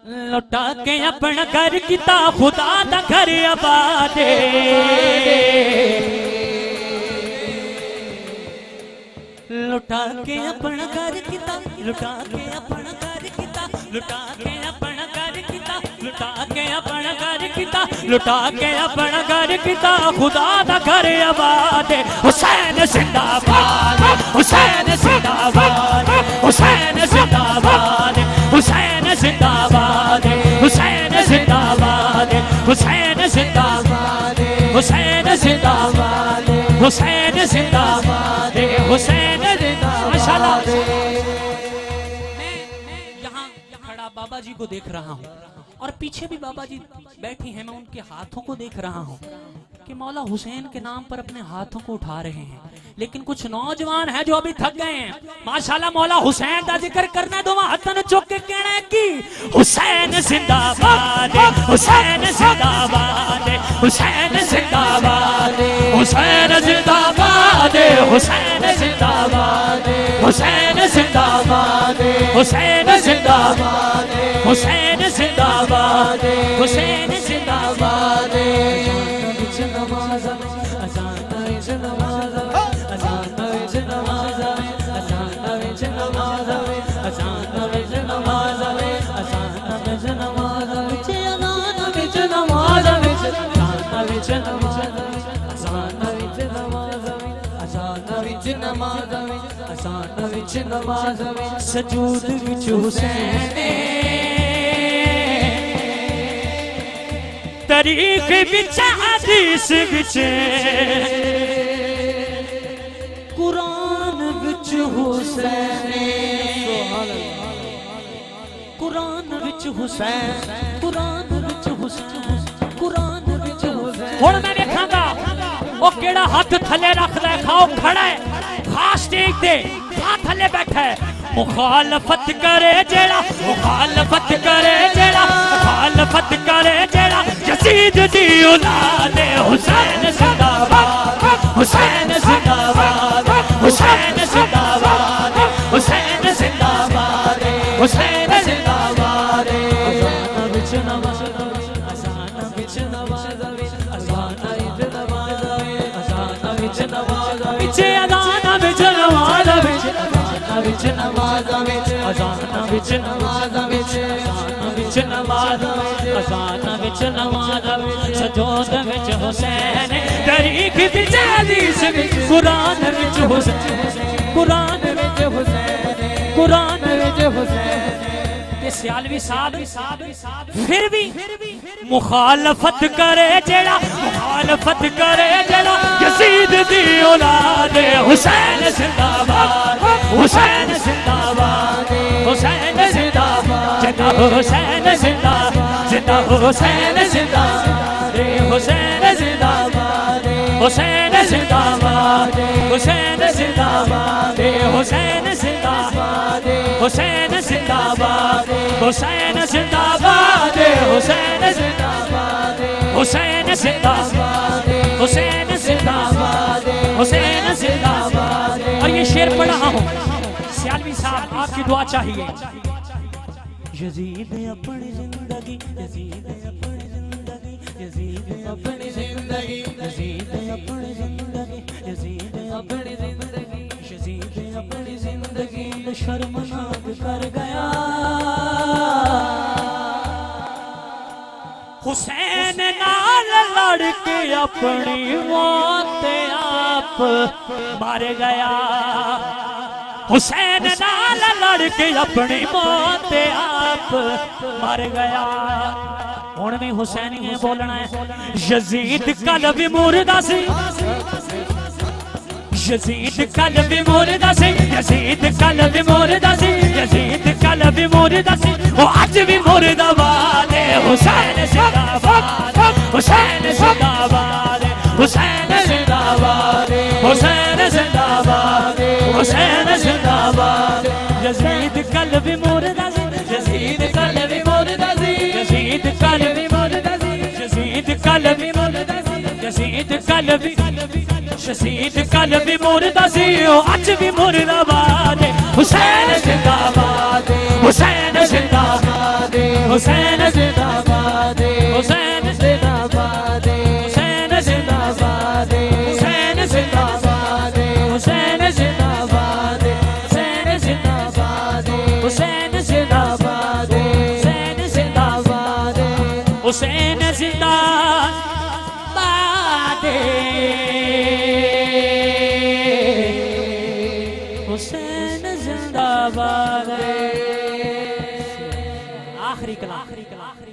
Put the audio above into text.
लुटा के अपना घर किता खुदा दा घर आबाद लुटा के अपना घर किता लुटा के अपना घर किता लुटा के अपना घर किता लुटा के अपना घर किता लुटा के अपना घर किता खुदा दा घर आबाद हुसैन जिंदाबाद हुसैन जिंदाबाद हुसैन जिंदाबाद हुसैन जिंदाबाद हुसैन जिंदाबाद हुसैन जिंदाबाद हुसैन जिंदाबाद हुसैन जिंदाबाद हुसैन माशाल्लाह। मैं यहाँ खड़ा बाबा जी को देख रहा हूँ और पीछे भी बाबा जी बैठी हैं, मैं उनके हाथों को देख रहा हूँ कि मौला हुसैन के नाम पर अपने हाथों को उठा रहे हैं, लेकिन कुछ नौजवान हैं जो अभी थक गए हैं। माशाल्लाह मौला हुसैन का जिक्र करना दो हाथन चुक के कहना है कि हुसैन जिंदाबाद हुसैन जिंदाबाद हुसैन जिंदाबाद हुसैन जिंदाबाद हुसैन जिंदाबाद हुसैन जिंदाबाद हुसैन जिंदाबाद हुसैन जिंदाबाद हुसैन जिंदाबाद। सजूद विच हुसैन तरीक विच हदीस विच कुरान विच हुसैन कुरान विच हुसैन कुरान विच हुसैन कुरान विच हुसैन। हुण मैं देखांगा वो केड़ा हाथ थले रखदा है, खाओ खड़ा है खास स्टेज ते हाथ थले बैठा है। मुखालफत करे जेड़ा मुखालफत करे जेड़ा मुखालफत करे जेड़ा यजीद दी औलाद हुसैन जिंदाबाद हुसैन जिंदाबाद हुसैन जिंदाबाद हुसैन जिंदाबाद हुसैन जिंदाबाद। अज़ान विच नमाज़ अज़ान विच नमाज़ अज़ान विच नमाज़ अज़ान विच नमाज़ विच अज़ान विच नमाज़ विच नमाज़ विच अज़ान विच नमाज़ विच अज़ान विच नमाज़ अज़ान विच नमाज़ सजूद विच हुसैन तरीक विच हदीस विच कुरान विच हुसैन कुरान विच हुसैन कुरान विच हुसैन। सियालवी साहब फिर भी मुखालफत करे जेड़ा मुखालफत करे जेड़ा यजीद दी औलाद हुसैन जिंदाबाद हुसैन जिंदाबाद हुसैन जिंदाबाद जिंदा हुसैन जिंदाबाद जिंदा हुसैन जिंदाबाद हुसैन जिंदाबाद हुसैन जिंदाबाद हुसैन जिंदाबाद हुसैन जिंदाबाद हुसैन जिंदाबाद हुसैन जिंदाबाद हुसैन जिंदाबाद हुसैन जिंदाबाद हुसैन जिंदाबाद हुसैन जिंदाबाद। और ये शेर पढ़ रहा हूँ सियालवी साहब आपकी दुआ चाहिए। यजीद अपनी जिंदगी यजीद अपनी जिंदगी यजीद अपनी जिंदगी यजीद अपनी जिंदगी यजीद अपनी जिंदगी यजीद अपनी जिंदगी शर्मनाक कर गया। हुसैन नाल लड़ के अपनी मौत आप मार गया। हुसैन नाल लड़ के अपनी मौत आप मर गया। हुण भी हुसैनी है बोलना है। यजीद कल भी मुर्दा सी यजीद कल भी मुर्दा सी यजीद कल भी मुर्दा सी यजीद कल भी मुर्दा सी वो आज भी मुर्दाबाद हुसैन जिंदाबाद हुसैन जिंदाबाद हुसैन जिंदाबाद हुसैन जिंदाबाद हुसैन जिंदाबाद। यजीद कल भी मुर्दा सी यजीद कल भी मुर्दा सी यजीद कल भी मुर्दा सी यजीद कल भी मुर्दा सी यजीद कल भी शहीद कल भी मुर्दा सी आज भी मुर्दाबाद हुसैन जिंदाबाद हुसैन जिंदाबाद हुसैन जिंदाबाद हुसैन जिंदाबाद हुसैन जिंदाबाद हुसैन जिंदाबाद हुसैन जिंदाबाद हुसैन जिंदाबाद हुसैन जिंदाबाद हुसैन जिंदाबाद हुसैन जिंदाबाद हुसैन जिंदाबाद आखिरी कलाम